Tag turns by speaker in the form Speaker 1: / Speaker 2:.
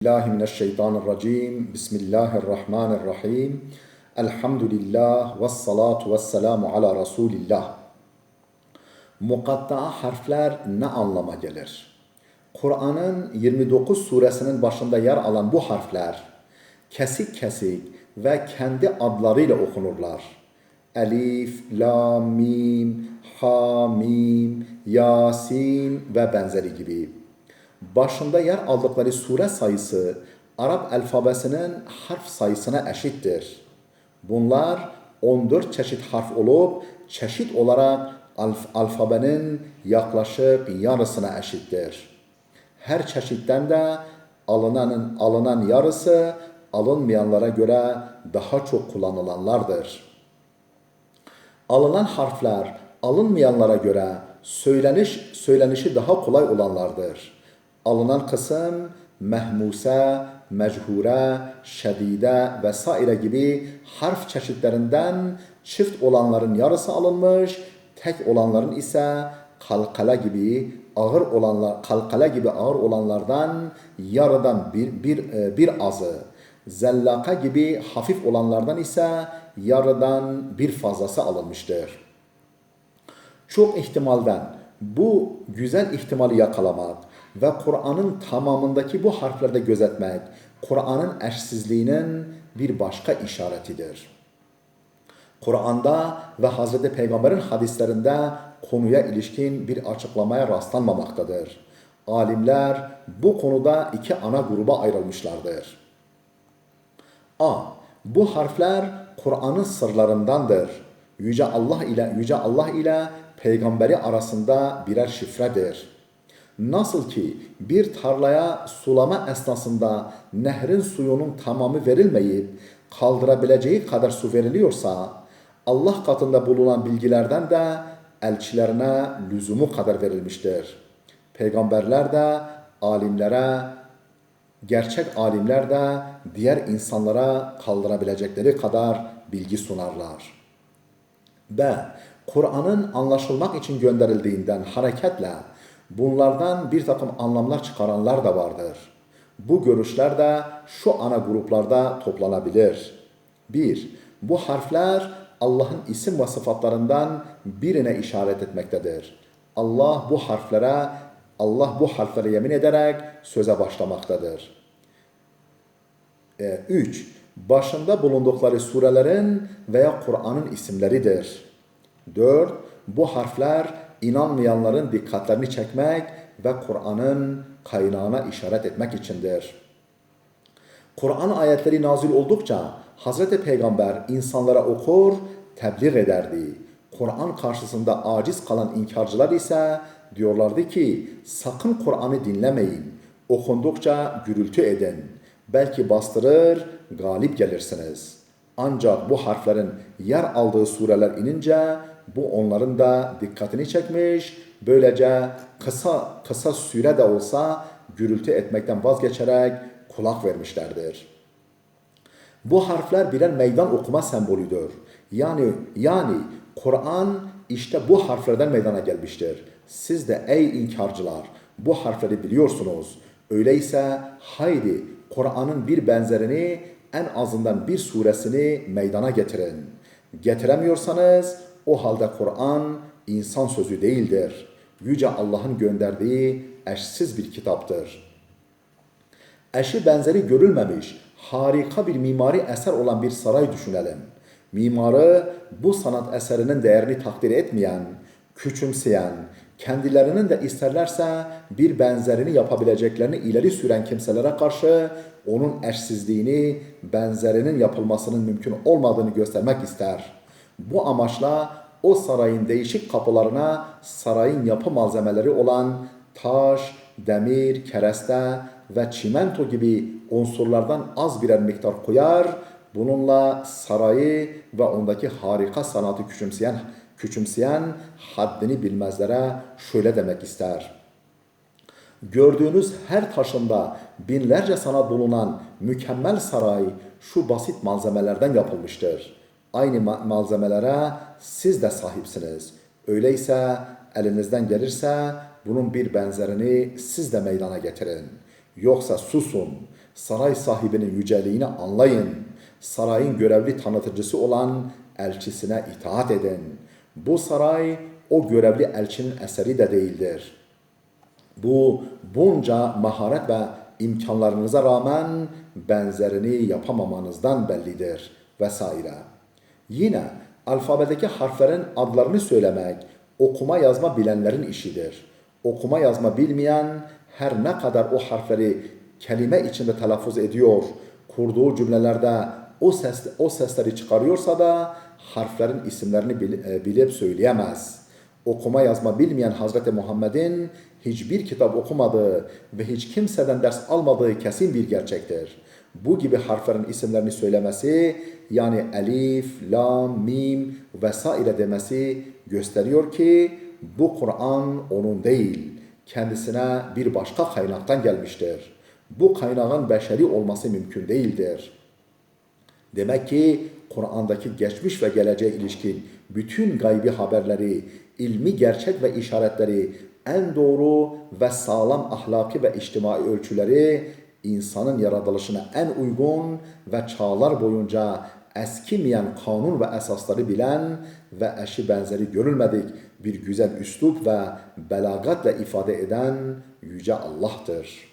Speaker 1: Bismillahirrahmanirrahim. Bismillahirrahmanirrahim. Elhamdülillah ve salatu ve selamu ala Resulillah. Mukatta harfler ne anlama gelir? Kur'an'ın 29 suresinin başında yer alan bu harfler kesik kesik ve kendi adlarıyla okunurlar. Elif, la, mim, ha, mim, yasin ve benzeri gibi. Başında yer aldıkları sure sayısı Arap alfabesinin harf sayısına eşittir. Bunlar 14 çeşit harf olup çeşit olarak alfabenin yaklaşık yarısına eşittir. Her çeşitten de alınan yarısı alınmayanlara göre daha çok kullanılanlardır. Alınan harfler alınmayanlara göre söylenişi daha kolay olanlardır. Alınan kısım mehmuse, mechhure, şedide vesaire gibi harf çeşitlerinden çift olanların yarısı alınmış, tek olanların ise kalkale gibi ağır olanlardan yarıdan bir azı, zellaka gibi hafif olanlardan ise yarıdan bir fazlası alınmıştır. Çok ihtimalden bu güzel ihtimali yakalamak ve Kur'an'ın tamamındaki bu harflerde gözetmek, Kur'an'ın eşsizliğinin bir başka işaretidir. Kur'an'da ve Hazreti Peygamber'in hadislerinde konuya ilişkin bir açıklamaya rastlanmamaktadır. Alimler bu konuda iki ana gruba ayrılmışlardır. A. Bu harfler Kur'an'ın sırlarındandır. Yüce Allah ile Peygamberi arasında birer şifredir. Nasıl ki bir tarlaya sulama esnasında nehrin suyunun tamamı verilmeyip kaldırabileceği kadar su veriliyorsa, Allah katında bulunan bilgilerden de elçilerine lüzumu kadar verilmiştir. Peygamberler de gerçek alimler de diğer insanlara kaldırabilecekleri kadar bilgi sunarlar. B. Kur'an'ın anlaşılmak için gönderildiğinden hareketle bunlardan bir takım anlamlar çıkaranlar da vardır. Bu görüşler de şu ana gruplarda toplanabilir. 1. Bu harfler Allah'ın isim ve sıfatlarından birine işaret etmektedir. Allah bu harflere yemin ederek söze başlamaktadır. 3. Başında bulundukları surelerin veya Kur'an'ın isimleridir. 4. Bu harfler inanmayanların dikkatlerini çekmek ve Kur'an'ın kaynağına işaret etmek içindir. Kur'an ayetleri nazil oldukça Hazreti Peygamber insanlara okur, tebliğ ederdi. Kur'an karşısında aciz kalan inkarcılar ise diyorlardı ki sakın Kur'an'ı dinlemeyin, okundukça gürültü edin. Belki bastırır, galip gelirsiniz. Ancak bu harflerin yer aldığı sureler inince bu onların da dikkatini çekmiş, böylece kısa süre de olsa gürültü etmekten vazgeçerek kulak vermişlerdir. Bu harfler birer meydan okuma sembolüdür. Yani Kur'an işte bu harflerden meydana gelmiştir. Siz de ey inkarcılar bu harfleri biliyorsunuz. Öyleyse haydi Kur'an'ın bir benzerini en azından bir suresini meydana getirin. Getiremiyorsanız o halde Kur'an insan sözü değildir. Yüce Allah'ın gönderdiği eşsiz bir kitaptır. Eşi benzeri görülmemiş harika bir mimari eser olan bir saray düşünelim. Mimarı bu sanat eserinin değerini takdir etmeyen, küçümseyen, kendilerinin de isterlerse bir benzerini yapabileceklerini ileri süren kimselere karşı onun eşsizliğini, benzerinin yapılmasının mümkün olmadığını göstermek ister. Bu amaçla o sarayın değişik kapılarına sarayın yapı malzemeleri olan taş, demir, kereste ve çimento gibi unsurlardan az birer miktar koyar, bununla sarayı ve ondaki harika sanatı küçümseyen haddini bilmezlere şöyle demek ister. Gördüğünüz her taşında binlerce sanat bulunan mükemmel saray şu basit malzemelerden yapılmıştır. Aynı malzemelere siz de sahipsiniz. Öyleyse elinizden gelirse bunun bir benzerini siz de meydana getirin. Yoksa susun, Saray sahibinin yüceliğini anlayın. Sarayın görevli tanıtıcısı olan elçisine itaat edin. Bu saray o görevli elçinin eseri de değildir. Bu bunca maharet ve imkanlarınıza rağmen benzerini yapamamanızdan bellidir vesaire. Yine alfabedeki harflerin adlarını söylemek okuma yazma bilenlerin işidir. Okuma yazma bilmeyen her ne kadar o harfleri kelime içinde telaffuz ediyor, kurduğu cümlelerde o sesleri çıkarıyorsa da harflerin isimlerini bilip söyleyemez. Okuma yazma bilmeyen Hazreti Muhammed'in hiçbir kitap okumadığı ve hiç kimseden ders almadığı kesin bir gerçektir. Bu gibi harflerin isimlerini söylemesi, yani elif, lam, mim vesaire demesi gösteriyor ki bu Kur'an onun değil, kendisine bir başka kaynaktan gelmiştir. Bu kaynağın beşeri olması mümkün değildir. Demek ki Kur'an'daki geçmiş ve geleceğe ilişkin bütün gaybi haberleri, ilmi gerçek ve işaretleri, en doğru ve sağlam ahlaki ve içtimai ölçüleri, insanın yaratılışına en uygun ve çağlar boyunca eskimeyen kanun ve esasları bilen ve eşi benzeri görülmedik bir güzel üslup ve belagatla ifade eden Yüce Allah'tır.